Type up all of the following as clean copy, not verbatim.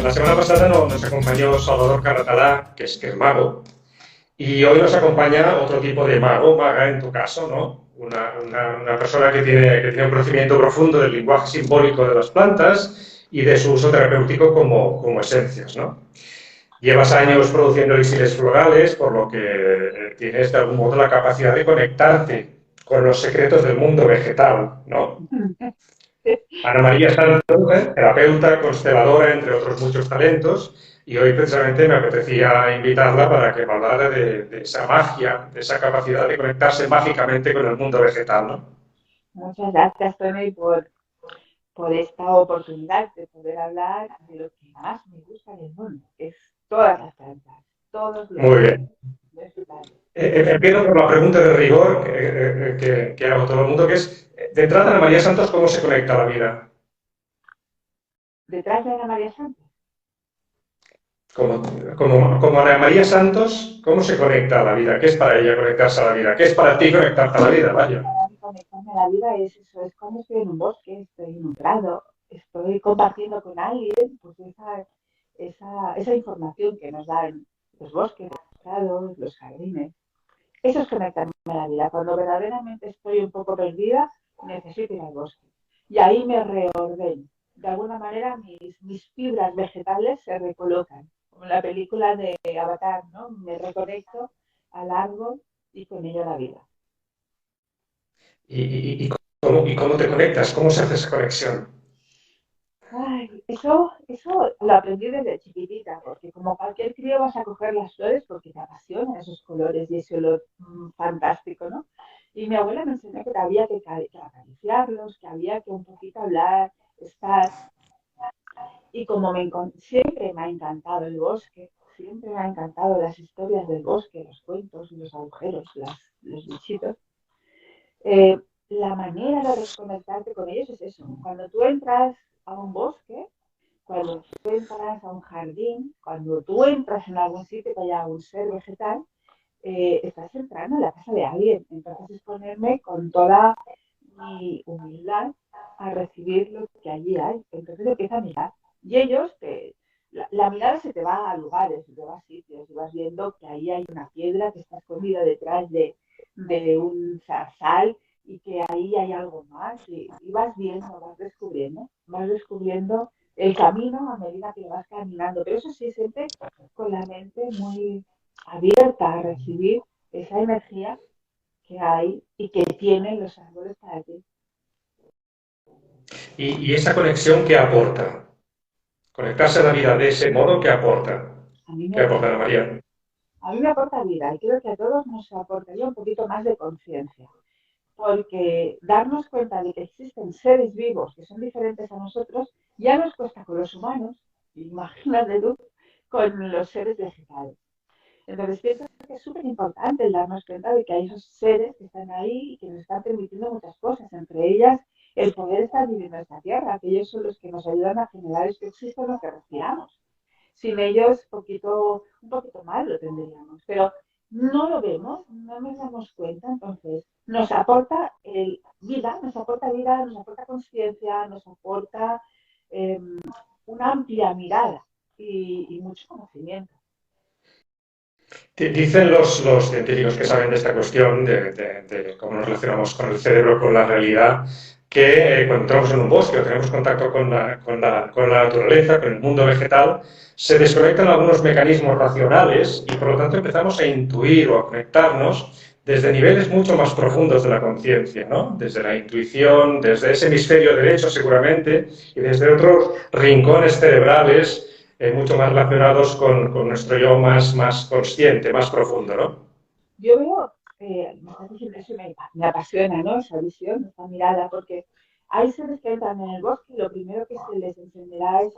la semana pasada nos acompañó Salvador Caratalá, que es mago, y hoy nos acompaña otro tipo de mago, maga en tu caso, ¿no? Una persona que tiene un conocimiento profundo del lenguaje simbólico de las plantas y de su uso terapéutico como esencias, ¿no? Llevas años produciendo elixires florales, por lo que tienes de algún modo la capacidad de conectarte con los secretos del mundo vegetal, ¿no? Ana María Santos, terapeuta, consteladora, entre otros muchos talentos, y hoy precisamente me apetecía invitarla para que me hablara de esa magia, de esa capacidad de conectarse mágicamente con el mundo vegetal, ¿no? Muchas gracias, Tony, por esta oportunidad de poder hablar de lo que más me gusta del mundo, que es todas las plantas, todos los Muy seres bien. vegetales. Empiezo por la pregunta de rigor que hago a todo el mundo, que es, de entrada, Ana María Santos, ¿cómo se conecta a la vida? Detrás de Ana María Santos, Como, como Ana María Santos, ¿cómo se conecta a la vida? ¿Qué es para ella conectarse a la vida? ¿Qué es para ti conectarte a la vida? Vaya. para mí conectarme a la vida es eso, es cuando estoy en un bosque, estoy en un prado, estoy compartiendo con alguien, pues esa información que nos dan los bosques, los prados, los jardines. Eso es conectarme a la vida. Cuando verdaderamente estoy un poco perdida, necesito ir al bosque. Y ahí me reordeno. De alguna manera mis fibras vegetales se recolocan. Como en la película de Avatar, ¿no? Me reconecto al árbol y con ello a la vida. ¿Y cómo te conectas? ¿Cómo se hace esa conexión? Ay, eso lo aprendí desde chiquitita, porque como cualquier crío vas a coger las flores porque te apasionan esos colores y ese olor fantástico, ¿no? Y mi abuela me enseñó que había que acariciarlos, que había que un poquito hablar, estar. Y como siempre me ha encantado el bosque, siempre me ha encantado las historias del bosque, los cuentos, los agujeros, los bichitos, la manera de desconectarte con ellos es eso. Cuando tú entras a un bosque, cuando tú entras a un jardín, cuando tú entras en algún sitio que haya un ser vegetal, estás entrando en la casa de alguien. Entonces es ponerme con toda mi humildad a recibir lo que allí hay. Entonces empieza a mirar. Y la mirada se te va a lugares, se te va a sitios, y vas viendo que ahí hay una piedra que está escondida detrás de un zarzal y que ahí hay algo más. Y vas viendo, vas descubriendo el camino a medida que vas caminando. Pero eso sí, siempre con la mente muy abierta a recibir esa energía que hay y que tienen los árboles para ti. Y esa conexión que aporta. Conectarse a la vida de ese modo que aporta. A mí ¿Qué me, aporta Ana María? a mí me aporta vida y creo que a todos nos aportaría un poquito más de conciencia, porque darnos cuenta de que existen seres vivos que son diferentes a nosotros ya nos cuesta con los humanos, imagínate tú, con los seres vegetales. Entonces pienso que es súper importante el darnos cuenta de que hay esos seres que están ahí y que nos están permitiendo muchas cosas, entre ellas el poder estar viviendo en esta tierra, que ellos son los que nos ayudan a generar este oxígeno que respiramos. Sin ellos, un poquito más lo tendríamos, pero no lo vemos, no nos damos cuenta, entonces vida, nos aporta conciencia, nos aporta eh, una amplia mirada y mucho conocimiento. Dicen los científicos que saben de esta cuestión, de cómo nos relacionamos con el cerebro, con la realidad, que cuando entramos en un bosque o tenemos contacto con la naturaleza, con el mundo vegetal, se desconectan algunos mecanismos racionales y por lo tanto empezamos a intuir o a conectarnos desde niveles mucho más profundos de la conciencia, ¿no? Desde la intuición, desde ese hemisferio derecho seguramente y desde otros rincones cerebrales mucho más relacionados con nuestro yo más consciente, más profundo, ¿no? Yo veo, me estás diciendo eso, me apasiona, ¿no? Esa visión, esa mirada, porque hay seres que entran en el bosque y lo primero que se les encenderá es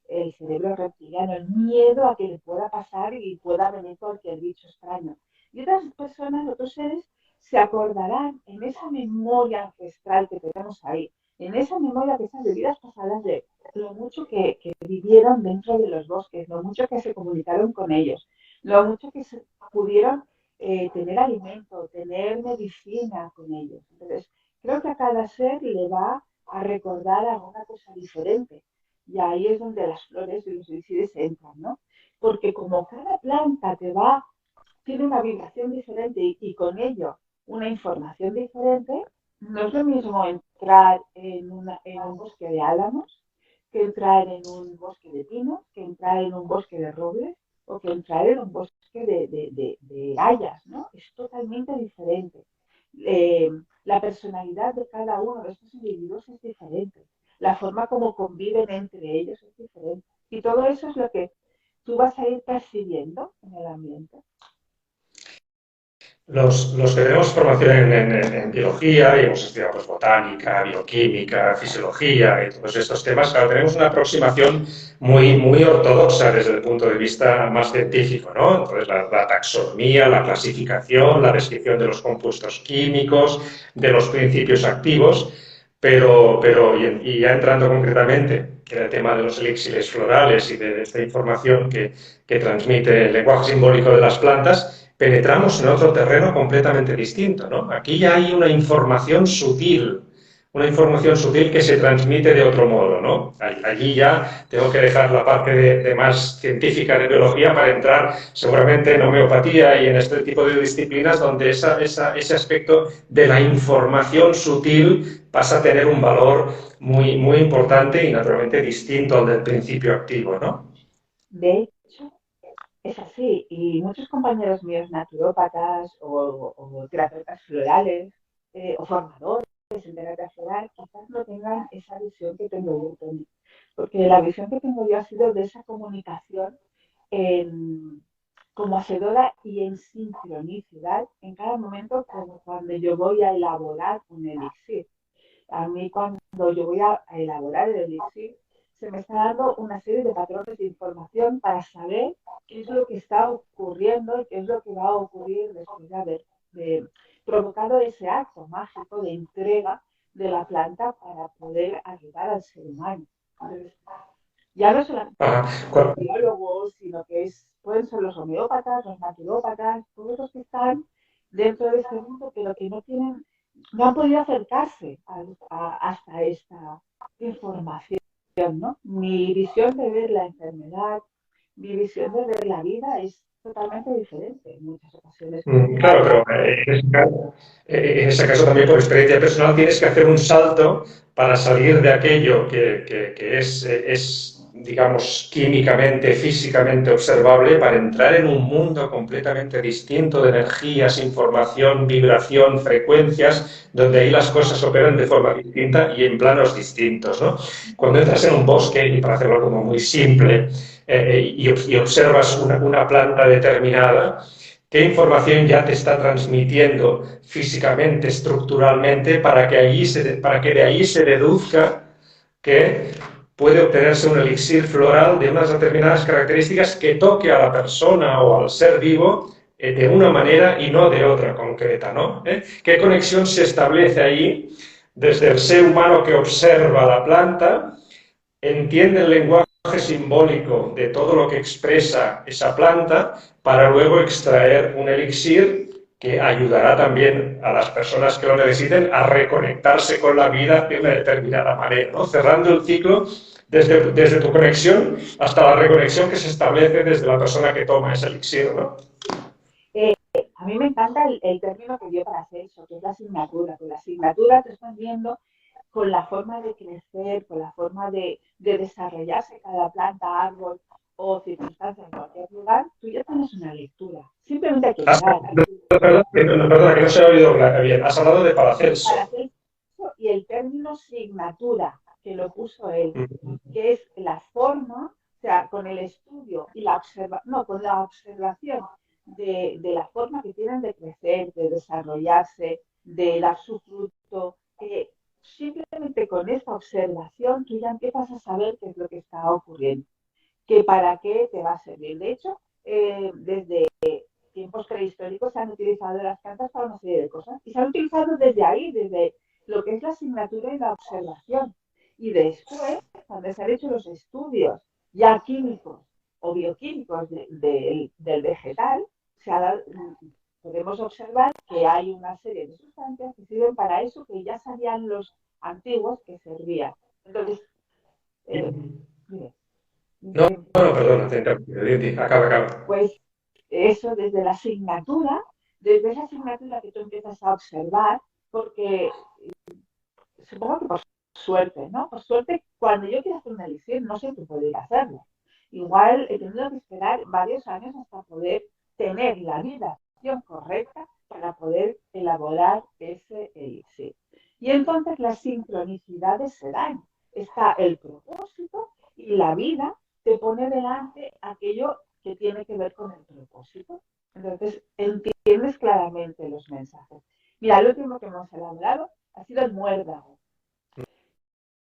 el cerebro reptiliano, el miedo a que le pueda pasar y pueda venir cualquier bicho extraño. Y otras personas, otros seres, se acordarán en esa memoria ancestral que tenemos ahí, en esa memoria de esas vidas pasadas de lo mucho que vivieron dentro de los bosques, lo mucho que se comunicaron con ellos, lo mucho que pudieron tener alimento, tener medicina con ellos. Entonces, creo que a cada ser le va a recordar alguna cosa diferente. Y ahí es donde las flores y los elixires entran, ¿no? Porque como cada planta tiene una vibración diferente y con ello una información diferente, no es lo mismo entrar en un bosque de álamos que entrar en un bosque de pinos, que entrar en un bosque de robles o que entrar en un bosque de hayas, ¿no? Es totalmente diferente. Eh, la personalidad de cada uno de estos individuos es diferente. La forma como conviven entre ellos es diferente. Y todo eso es lo que tú vas a ir percibiendo en el ambiente. Los que tenemos formación en biología y hemos estudiado pues, botánica, bioquímica, fisiología y todos estos temas, claro, tenemos una aproximación muy ortodoxa desde el punto de vista más científico, ¿no? Entonces, la taxonomía, la clasificación, la descripción de los compuestos químicos, de los principios activos, y ya entrando concretamente en el tema de los elixires florales y de esta información que transmite el lenguaje simbólico de las plantas, penetramos en otro terreno completamente distinto, ¿no? Aquí ya hay una información sutil que se transmite de otro modo, ¿no? Allí ya tengo que dejar la parte de más científica de biología para entrar seguramente en homeopatía y en este tipo de disciplinas donde ese aspecto de la información sutil pasa a tener un valor muy importante y naturalmente distinto al del principio activo, ¿no? De hecho, es así. Y muchos compañeros míos naturópatas o terapeutas florales o formadores en terapia floral quizás no tengan esa visión que tengo yo, Tony. Porque la visión que tengo yo ha sido de esa comunicación en, como hacedora y en sincronicidad en cada momento, como cuando yo voy a elaborar un elixir. A mí cuando yo voy a elaborar el elixir, se me está dando una serie de patrones de información para saber qué es lo que está ocurriendo y qué es lo que va a ocurrir después de haber provocado ese acto mágico de entrega de la planta para poder ayudar al ser humano. Entonces, ya no solamente Ajá. los biólogos, sino que pueden ser los homeópatas, los naturópatas, todos los que están dentro de este mundo, pero que no han podido acercarse hasta esta información, ¿no? Mi visión de ver la enfermedad, mi visión de ver la vida es totalmente diferente en muchas ocasiones. Claro, pero en ese caso también por experiencia personal tienes que hacer un salto para salir de aquello que es, digamos, químicamente, físicamente observable, para entrar en un mundo completamente distinto de energías, información, vibración, frecuencias, donde ahí las cosas operan de forma distinta y en planos distintos, ¿no? Cuando entras en un bosque, y para hacerlo como muy simple, y observas una planta determinada, qué información ya te está transmitiendo físicamente, estructuralmente, para que de ahí se deduzca que puede obtenerse un elixir floral de unas determinadas características que toque a la persona o al ser vivo de una manera y no de otra concreta, ¿no? ¿Qué conexión se establece ahí desde el ser humano que observa la planta, entiende el lenguaje simbólico de todo lo que expresa esa planta para luego extraer un elixir que ayudará también a las personas que lo necesiten a reconectarse con la vida de una determinada manera, ¿no? Cerrando el ciclo desde tu conexión hasta la reconexión que se establece desde la persona que toma ese elixir, ¿no? Eh, a mí me encanta el término que dio para hacer eso, que es la asignatura. Con la asignatura te estás viendo con la forma de crecer, con la forma de desarrollarse cada planta, árbol o circunstancia en cualquier lugar, tú ya tienes una lectura. Simplemente hay que mirar. Perdona, que no se ha oído bien. Has hablado de Para Paracelso. hacer eso, y el término signatura, que lo puso él, que es la forma, o sea, con el estudio y con la observación de la forma que tienen de crecer, de desarrollarse, de dar su fruto. Simplemente con esta observación tú ya empiezas a saber qué es lo que está ocurriendo, que para qué te va a servir. De hecho, desde tiempos prehistóricos se han utilizado las plantas para una serie de cosas y se han utilizado desde ahí, desde lo que es la asignatura y la observación. Y después, cuando se han hecho los estudios ya químicos o bioquímicos del vegetal, podemos observar que hay una serie de sustancias que sirven para eso que ya sabían los antiguos que servían. Entonces, Dime. No, no, perdona, te interrumpí. Acaba. Pues eso desde esa asignatura que tú empiezas a observar, porque supongo que por suerte, ¿no? Por suerte, cuando yo quiero hacer una elixir, no siempre puedo ir a hacerlo. Igual he tenido que esperar varios años hasta poder tener la vibración correcta para poder elaborar ese elixir. Y entonces las sincronicidades se dan. Está el propósito y la vida te pone delante aquello que tiene que ver con el propósito. Entonces entiendes claramente los mensajes. Mira, el último que hemos elaborado ha sido el muérdago,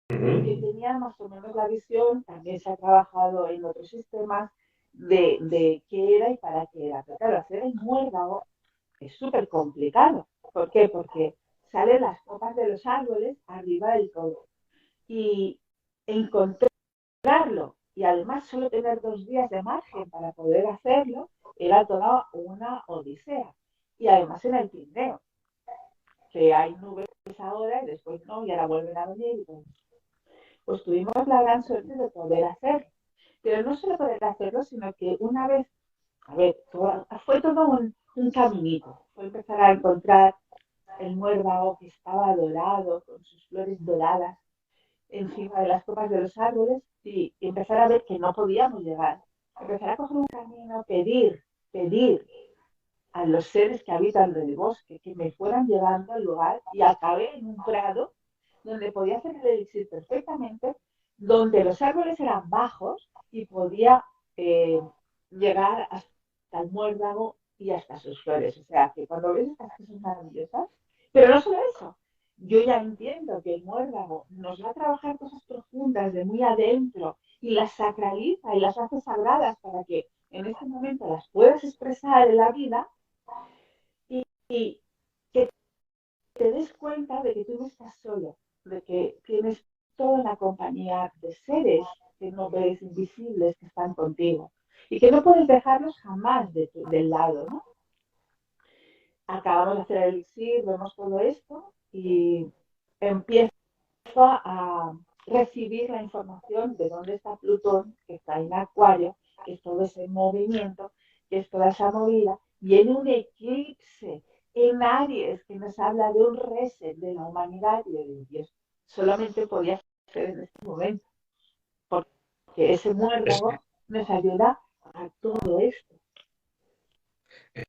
que tenía más o menos la visión, también se ha trabajado en otros sistemas de qué era y para qué era. Pero claro, hacer el muérdago es súper complicado. ¿Por qué? Porque salen las copas de los árboles arriba del todo. Y encontrarlo y además solo tener 2 días de margen para poder hacerlo era toda una odisea. Y además en el Pirineo, que hay nubes ahora y después no, y ahora vuelven a venir. Pues tuvimos la gran suerte de poder hacerlo. Pero no solo poder hacerlo, sino que una vez, a ver, fue todo un caminito. Fue empezar a encontrar el muérdago que estaba dorado, con sus flores doradas, encima de las copas de los árboles, y empezar a ver que no podíamos llegar. Empezar a coger un camino, pedir a los seres que habitan del bosque que me fueran llevando al lugar, y acabé en un prado donde podía hacer el elixir perfectamente, donde los árboles eran bajos y podía llegar hasta el muérdago y hasta sus flores. O sea, que cuando ves estas cosas maravillosas, pero no solo eso, yo ya entiendo que el muérdago nos va a trabajar cosas profundas de muy adentro y las sacraliza y las hace sagradas para que en este momento las puedas expresar en la vida, y que te des cuenta de que tú no estás solo, de que tienes toda una compañía de seres que no ves, invisibles, que están contigo y que no puedes dejarlos jamás del lado, ¿no? Acabamos de hacer el elixir, vemos todo esto y empiezo a recibir la información de dónde está Plutón, que está en Acuario, que es todo ese movimiento, que es toda esa movida, y en un eclipse en Aries que nos habla de un reset de la humanidad y de Dios. Solamente podía ser en este momento, porque ese muérdago nos ayuda a todo esto.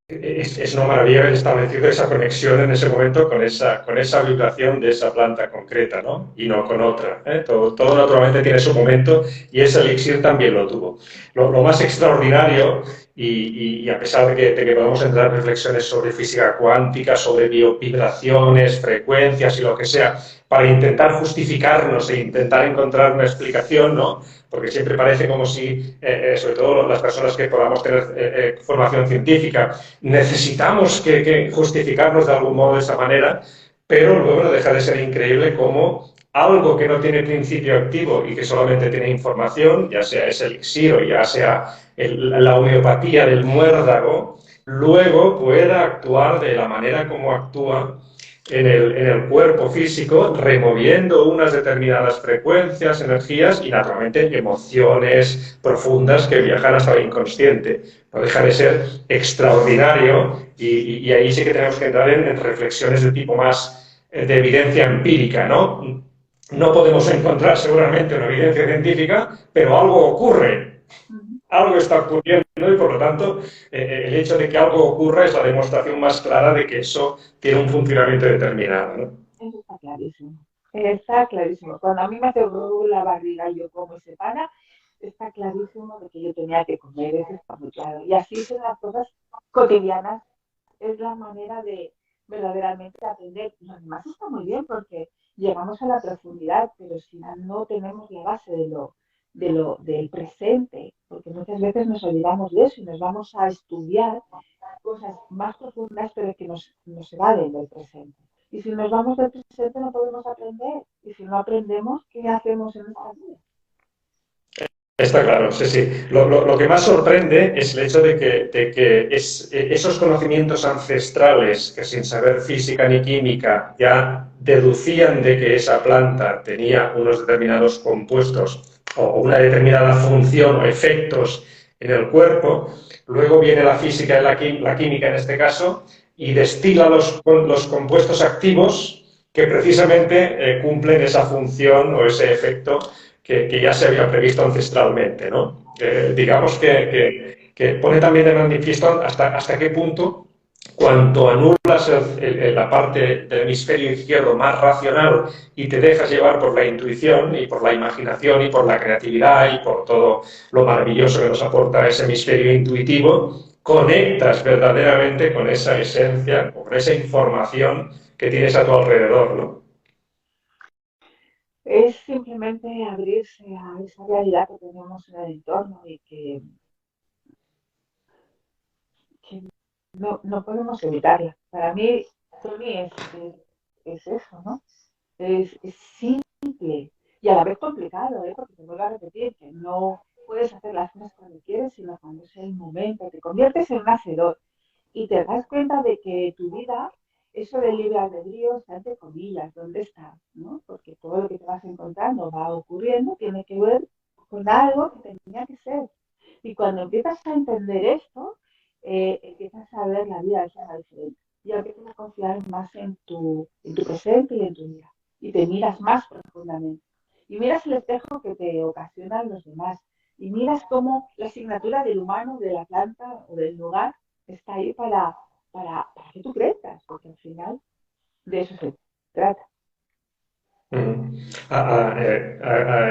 Es una maravilla haber establecido esa conexión en ese momento con esa vibración de esa planta concreta, ¿no? Y no con otra, ¿eh? Todo naturalmente tiene su momento y ese elixir también lo tuvo. Lo más extraordinario, y a pesar de que podamos entrar en reflexiones sobre física cuántica, sobre vibraciones, frecuencias y lo que sea, para intentar justificarnos e intentar encontrar una explicación, ¿no? Porque siempre parece como si, sobre todo las personas que podamos tener formación científica, necesitamos que justificarnos de algún modo de esa manera, pero luego no deja de ser increíble cómo algo que no tiene principio activo y que solamente tiene información, ya sea ese elixir o ya sea la homeopatía del muérdago, luego pueda actuar de la manera como actúa en el cuerpo físico, removiendo unas determinadas frecuencias, energías y naturalmente emociones profundas que viajan hasta el inconsciente. No deja de ser extraordinario y ahí sí que tenemos que entrar en reflexiones de tipo más de evidencia empírica, ¿no? No podemos encontrar seguramente una evidencia científica, pero algo ocurre. Algo está ocurriendo y, por lo tanto, el hecho de que algo ocurra es la demostración más clara de que eso tiene un funcionamiento determinado, ¿no? Eso está clarísimo. Está clarísimo. Cuando a mí me hace la barriga y yo como ese pana, está clarísimo de que yo tenía que comer, eso está muy claro. Y así son las cosas cotidianas, es la manera de verdaderamente aprender. Y además está muy bien porque llegamos a la profundidad, pero si no tenemos la base del presente, porque muchas veces nos olvidamos de eso y nos vamos a estudiar cosas más profundas, pero que nos evaden del presente. Y si nos vamos del presente no podemos aprender. Y si no aprendemos, ¿qué hacemos en nuestra vida? Está claro, sí, sí. Lo que más sorprende es el hecho de que esos conocimientos ancestrales que sin saber física ni química ya deducían de que esa planta tenía unos determinados compuestos o una determinada función o efectos en el cuerpo. Luego viene la física y la química en este caso y destila los compuestos activos que precisamente cumplen esa función o ese efecto que ya se había previsto ancestralmente, ¿no? Digamos que pone también de manifiesto hasta qué punto, cuanto anulas la parte del hemisferio izquierdo más racional y te dejas llevar por la intuición y por la imaginación y por la creatividad y por todo lo maravilloso que nos aporta ese hemisferio intuitivo, conectas verdaderamente con esa esencia, con esa información que tienes a tu alrededor, ¿no? Es simplemente abrirse a esa realidad que tenemos en el entorno y que no podemos evitarla. Para mí, Tony, es eso, ¿no? Es simple y a la vez complicado, ¿eh? Porque te vuelvo a repetir que no puedes hacer las cosas cuando quieres, sino cuando es el momento. Te conviertes en un hacedor y te das cuenta de que tu vida, eso del libre albedrío, está entre comillas, ¿dónde está? ¿No? Porque todo lo que te vas encontrando va ocurriendo, tiene que ver con algo que tenía que ser. Y cuando empiezas a entender esto, empiezas a ver la vida de forma diferente. Y empiezas a confiar más en tu presente y en tu vida. Y te miras más profundamente. Y miras el espejo que te ocasionan los demás. Y miras cómo la asignatura del humano, de la planta o del lugar está ahí para que tú crezcas, porque al final de eso se trata. En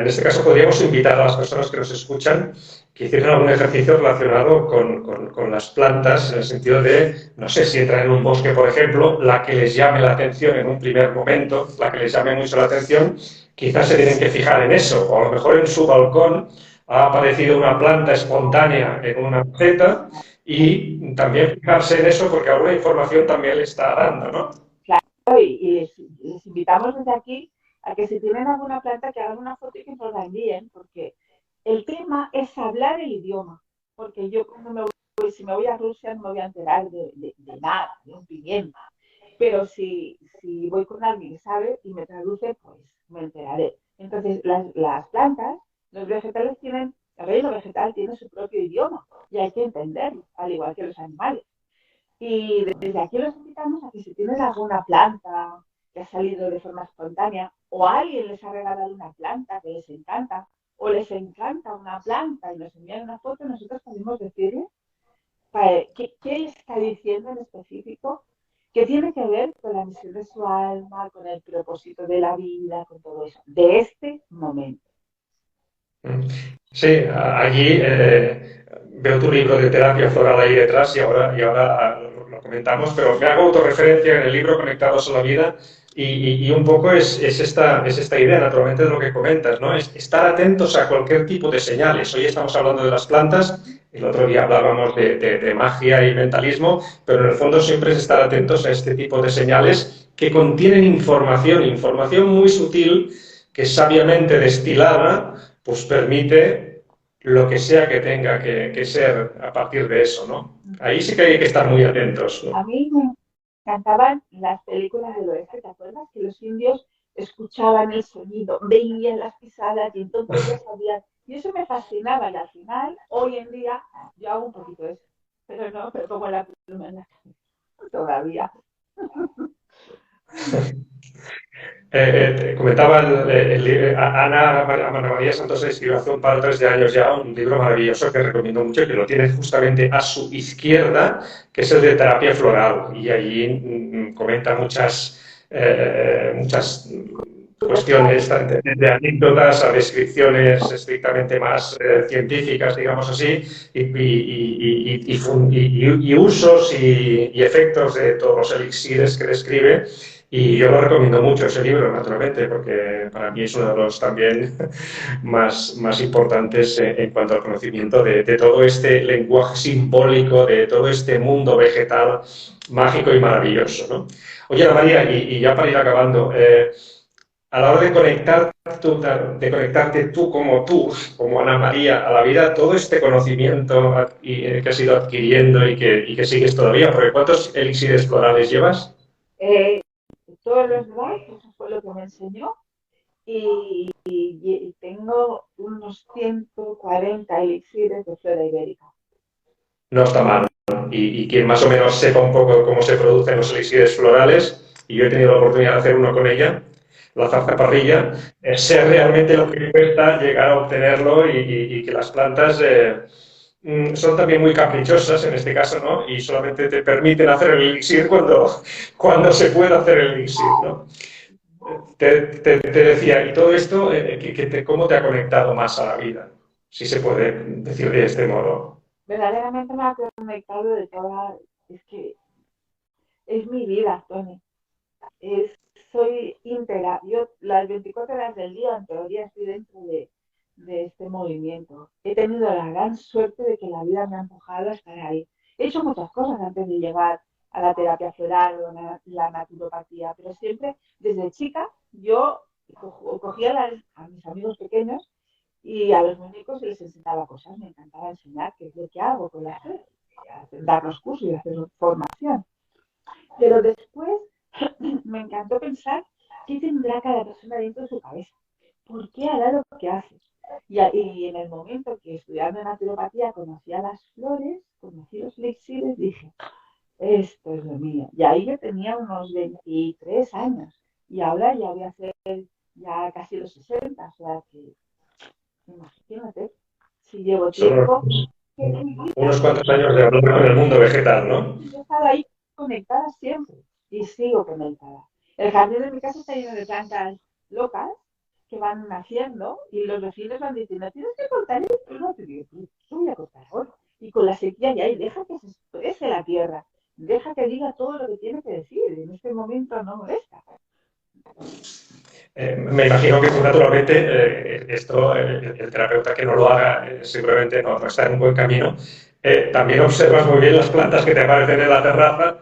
este caso podríamos invitar a las personas que nos escuchan que hicieran algún ejercicio relacionado con las plantas, en el sentido de, no sé, si entran en un bosque, por ejemplo, la que les llame la atención en un primer momento, la que les llame mucho la atención, quizás se tienen que fijar en eso, o a lo mejor en su balcón ha aparecido una planta espontánea en una maceta y también fijarse en eso porque alguna información también le está dando, ¿no? Claro, y les invitamos desde aquí a que si tienen alguna planta que hagan una foto y que nos la envíen, porque el tema es hablar el idioma, porque yo como si me voy a Rusia no me voy a enterar de nada, de un pimiento, pero si voy con alguien que sabe y me traduce, pues me enteraré. Entonces, las plantas, los vegetales tienen, el reino vegetal tiene su propio idioma y hay que entenderlo, al igual que los animales. Y desde aquí los invitamos a que si tienen alguna planta que ha salido de forma espontánea o a alguien les ha regalado una planta que les encanta o les encanta una planta y nos envían una foto, nosotros podemos decirle qué le está diciendo en específico, que tiene que ver con la misión de su alma, con el propósito de la vida, con todo eso, de este momento. Sí, allí veo tu libro de terapia floral ahí detrás y ahora lo comentamos, pero me hago autorreferencia en el libro Conectados a la Vida y un poco es esta idea, naturalmente, de lo que comentas, ¿no? Es estar atentos a cualquier tipo de señales. Hoy estamos hablando de las plantas, el otro día hablábamos de magia y mentalismo, pero en el fondo siempre es estar atentos a este tipo de señales que contienen información muy sutil que sabiamente destilada pues permite lo que sea que tenga que ser a partir de eso, ¿no? Ahí sí que hay que estar muy atentos, ¿no? A mí me encantaban las películas del oeste, ¿te acuerdas? Que los indios escuchaban el sonido, veían las pisadas y entonces ya sabían. Y eso me fascinaba y al final, hoy en día, yo hago un poquito de eso. Pero no, pero como la pluma en la cabeza. Todavía. Comentaba Ana María Santos escribió hace un par o tres de años ya un libro maravilloso que recomiendo mucho, que lo tiene justamente a su izquierda, que es el de terapia floral, y allí comenta muchas cuestiones, de anécdotas a descripciones estrictamente más científicas, digamos así, y usos y efectos de todos los elixires que describe. Y yo lo recomiendo mucho ese libro, naturalmente, porque para mí es uno de los también más importantes en cuanto al conocimiento de todo este lenguaje simbólico, de todo este mundo vegetal mágico y maravilloso, ¿no? Oye, Ana María, y ya para ir acabando, a la hora de conectarte como Ana María, a la vida, todo este conocimiento que has ido adquiriendo y que sigues todavía, porque ¿cuántos elixires florales llevas? Todos los demás, eso fue lo que me enseñó. y tengo unos 140 elixires de flora ibérica. No está mal. Y quien más o menos sepa un poco cómo se producen los elixires florales, y yo he tenido la oportunidad de hacer uno con ella, la zarzaparrilla, sé realmente lo que cuesta llegar a obtenerlo y que las plantas son también muy caprichosas en este caso, ¿no? Y solamente te permiten hacer el elixir cuando se puede hacer el elixir, ¿no? Te decía, y todo esto, ¿cómo te ha conectado más a la vida? Si se puede decir de este modo. Verdaderamente me ha conectado de toda... Es que es mi vida, Tony. Soy íntegra. Yo las 24 horas del día, en teoría, estoy dentro de este movimiento. He tenido la gran suerte de que la vida me ha empujado a estar ahí. He hecho muchas cosas antes de llegar a la terapia floral o la naturopatía, pero siempre desde chica yo cogía a mis amigos pequeños y a los muñecos les enseñaba cosas. Me encantaba enseñar qué es lo que hago con las flores, dar los cursos y hacer formación. Pero después me encantó pensar qué tendrá cada persona dentro de su cabeza, por qué hará lo que hace. Y en el momento que estudiando naturopatía conocía las flores, conocí los elixires, dije, esto es lo mío. Y ahí yo tenía unos 23 años y ahora ya voy a hacer ya casi los 60, o sea que imagínate, si llevo tiempo... Unos cuantos años de hablar con el mundo vegetal, ¿no? Yo he estado ahí conectada siempre y sigo conectada. El jardín de mi casa está lleno de plantas locas que van naciendo y los vecinos van diciendo, tienes que cortar esto, no te digo, yo voy a cortar ahora. Y con la sequía ya hay, deja que se exprese la tierra, deja que diga todo lo que tiene que decir, en este momento no molesta. Me imagino que tú naturalmente, el terapeuta que no lo haga seguramente no está en un buen camino. También observas muy bien las plantas que te aparecen en la terraza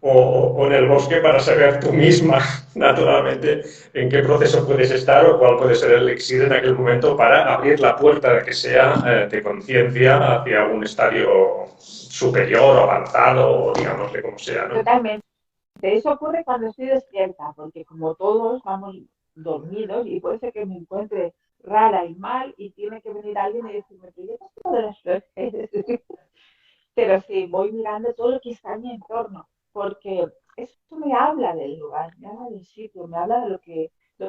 o en el bosque para saber tú misma, naturalmente, en qué proceso puedes estar o cuál puede ser el elixir en aquel momento para abrir la puerta de que sea de conciencia hacia un estadio superior o avanzado o digámosle como sea, ¿no? Totalmente. Eso ocurre cuando estoy despierta, porque como todos vamos dormidos y puede ser que me encuentre rara y mal y tiene que venir alguien y decirme que yo no de las flores. Pero sí, voy mirando todo lo que está en mi entorno, porque esto me habla del lugar, me habla del sitio, me habla de lo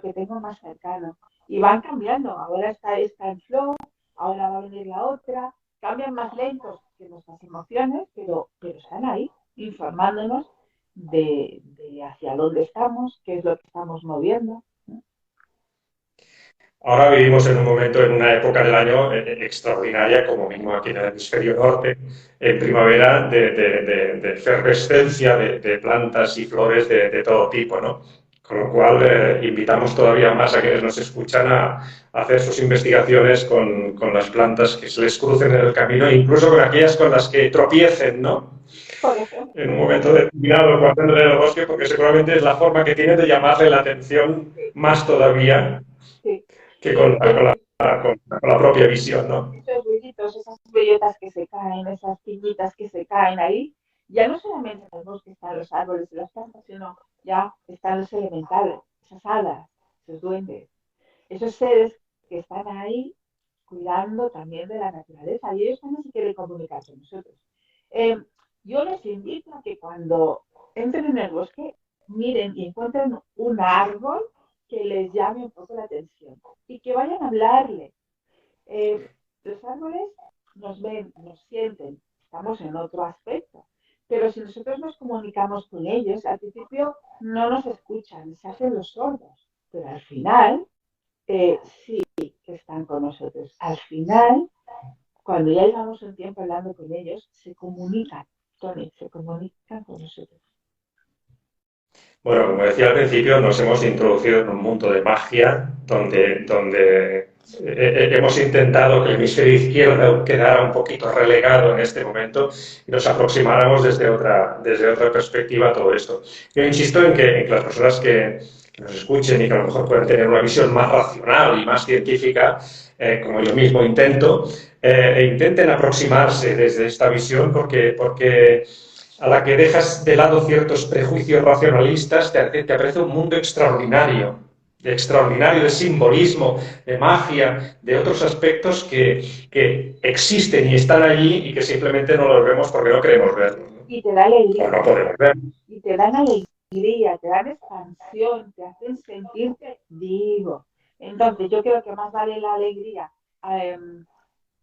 que tengo más cercano. Y van cambiando, ahora está en flor, ahora va a venir la otra, cambian más lentos que nuestras emociones, pero están ahí, informándonos de hacia dónde estamos, qué es lo que estamos moviendo. Ahora vivimos en un momento, en una época del año extraordinaria, como mínimo aquí en el hemisferio norte, en primavera, de efervescencia de plantas y flores de todo tipo, ¿no? Con lo cual invitamos todavía más a quienes nos escuchan a hacer sus investigaciones con las plantas que se les crucen en el camino, incluso con aquellas con las que tropiecen, ¿no? En un momento determinado cuando entren en el bosque, porque seguramente es la forma que tienen de llamarle la atención más todavía. Sí. Que con la propia visión, ¿no? Esos brillitos, esas bellotas que se caen, esas piñitas que se caen ahí, ya no solamente en el bosque están los árboles y las plantas, sino ya están los elementales, esas hadas, esos duendes, esos seres que están ahí cuidando también de la naturaleza y ellos también se quieren comunicar con nosotros. Yo les invito a que cuando entren en el bosque miren y encuentren un árbol que les llame un poco la atención y que vayan a hablarle. Los árboles nos ven, nos sienten, estamos en otro aspecto, pero si nosotros nos comunicamos con ellos, al principio no nos escuchan, se hacen los sordos, pero al final sí que están con nosotros. Al final, cuando ya llevamos un tiempo hablando con ellos, se comunican con nosotros. Bueno, como decía al principio, nos hemos introducido en un mundo de magia donde hemos intentado que el hemisferio izquierdo quedara un poquito relegado en este momento y nos aproximáramos desde otra perspectiva a todo esto. Yo insisto en que las personas que nos escuchen y que a lo mejor puedan tener una visión más racional y más científica, como yo mismo intento, intenten aproximarse desde esta visión porque a la que dejas de lado ciertos prejuicios racionalistas, te aparece un mundo extraordinario. extraordinario, de simbolismo, de magia, de otros aspectos que existen y están allí y que simplemente no los vemos porque no queremos verlos, ¿no? Y te da alegría. O no podemos verlos. Y te dan alegría, te dan expansión, te hacen sentirte vivo. Entonces, yo creo que más vale la alegría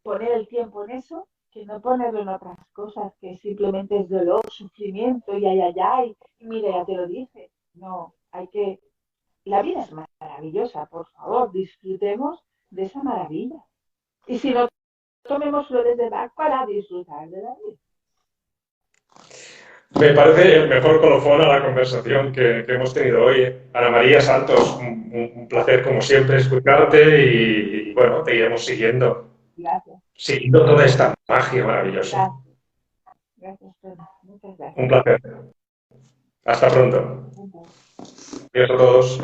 poner el tiempo en eso que no ponerlo en otras cosas que simplemente es dolor, sufrimiento y ay, y mira, ya te lo dije. No, hay que... La vida es maravillosa, por favor, disfrutemos de esa maravilla. Y si no, tomemos flores de Bach para disfrutar de la vida. Me parece el mejor colofón a la conversación que hemos tenido hoy. Ana María Santos, un placer como siempre escucharte y bueno, te iremos siguiendo. Gracias. Siguiendo toda esta magia maravillosa. Gracias, Tony. Muchas gracias. Un placer. Hasta pronto. Adiós a todos.